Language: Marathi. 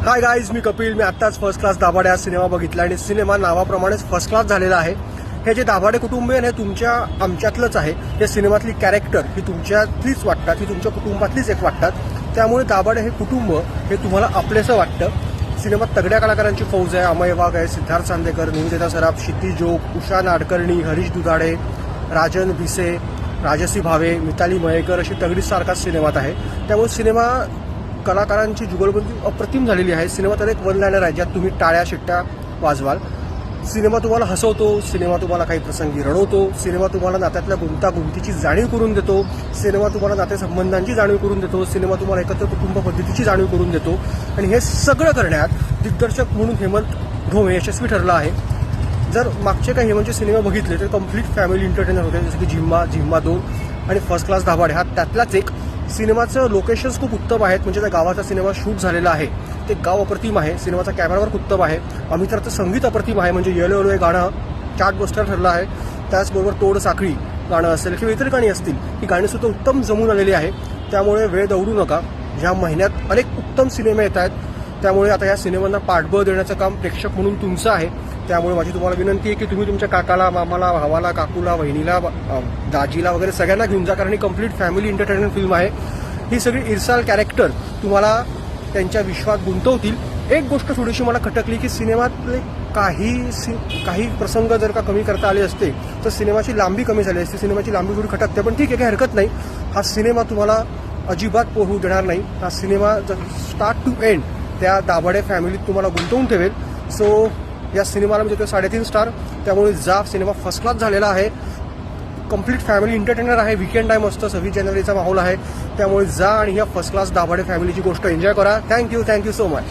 हाय गाईज, मी कपिल. मी आत्ताच फर्स्ट क्लास दाभाडे हा सिनेमा बघितला आणि सिनेमा नावाप्रमाणेच फर्स्ट क्लास झालेला आहे. हे जे दाभाडे कुटुंब आहे हे तुमच्या आमच्यातलंच आहे. या सिनेमातली कॅरेक्टर ही तुमच्यातलीच वाटतात, ही तुमच्या कुटुंबातलीच एक वाटतात. त्यामुळे दाभाडे हे कुटुंब हे तुम्हाला आपलेसं वाटतं. सिनेमात तगड्या कलाकारांची फौज आहे. अमय वाघ आहे, सिद्धार्थ चांदेकर, निवेदिता सराफ, क्षितिज जोग, उषा नाडकर्णी, हरीश दुधाडे, राजन भिसे, राजसी भावे, मिताली मयेकर अशी तगडी सारखाच सिनेमात आहे. त्यामुळे सिनेमा कलाकारांची जुगलबंदी अप्रतिम झालेली आहे. सिनेमात एक वन लायनर आहे ज्यात तुम्ही टाळ्या शिट्ट्या वाजवाल. सिनेमा तुम्हाला हसवतो, सिनेमा तुम्हाला काही प्रसंगी रडवतो, सिनेमा तुम्हाला नात्यातल्या गुंतागुंतीची जाणीव करून देतो, सिनेमा तुम्हाला नातेसंबंधांची जाणीव करून देतो, सिनेमा तुम्हाला एकत्र कुटुंब पद्धतीची जाणीव करून देतो. आणि हे सगळं करण्यात दिग्दर्शक म्हणून हेमंत ढोमे यशस्वी ठरला आहे. जर मागचे काही हेमंतचे सिनेमा बघितले तर कम्प्लीट फॅमिली एंटरटेनर होते, जसं की झिम्मा 2 आणि फर्स्ट क्लास दाभाडे हा त्यातलाच एक. सिनेमाचं लोकेशन्स खूप उत्तम आहेत. म्हणजे त्या गावाचा सिनेमा शूट झालेला आहे ते गाव अप्रतिम आहे. सिनेमाचा कॅमेरावर्क उत्तम आहे. अमिताभचं संगीत अप्रतिम आहे. म्हणजे येलो येलो हे गाणं चार्टबस्टर ठरलं आहे. त्याचबरोबर तोड साखळी गाणं असेल किंवा इतर गाणी असतील, ही गाणीसुद्धा उत्तम जमून आलेली आहे. त्यामुळे वेळ दौडू नका. ह्या महिन्यात अनेक उत्तम सिनेमे येत आहेत. त्यामुळे आता या सिनेमांना पाठबळ देण्याचं काम प्रेक्षक म्हणून तुमचं आहे. त्यामुळे माझी तुम्हाला विनंती आहे की तुम्ही तुमच्या काकाला, मामाला, भावाला, काकूला, बहिणीला, दाजीला वगैरे सगळ्यांना घेऊन जा, कारण ही कम्प्लीट फॅमिली एंटरटेनमेंट फिल्म आहे. ही सगळी इरसाल कॅरेक्टर तुम्हाला त्यांच्या विश्वात गुंतवतील. एक गोष्ट थोडीशी मला खटकली की सिनेमातले काही प्रसंग जर का कमी करता आले असते तर सिनेमाची लांबी कमी झाली असते. सिनेमाची लांबी थोडी खटकते, पण ठीक आहे, काही हरकत नाही. हा सिनेमा तुम्हाला अजिबात पोहू देणार नाही. हा सिनेमा स्टार्ट टू एंड त्या दाभाडे फॅमिलीत तुम्हाला गुंतवून ठेवेल. सो या सिनेमाला मी देतो 3.5 स्टार. त्यामुळे जा, सिनेमा फर्स्ट क्लास झालेला आहे. कम्प्लीट फॅमिली एंटरटेनर आहे. वीकेंड आहे, मस्त 26 जानेवारीचा माहोल आहे. त्यामुळे जा आणि या फर्स्ट क्लास दाभाडे फॅमिलीची गोष्ट एन्जॉय करा. Thank you so much.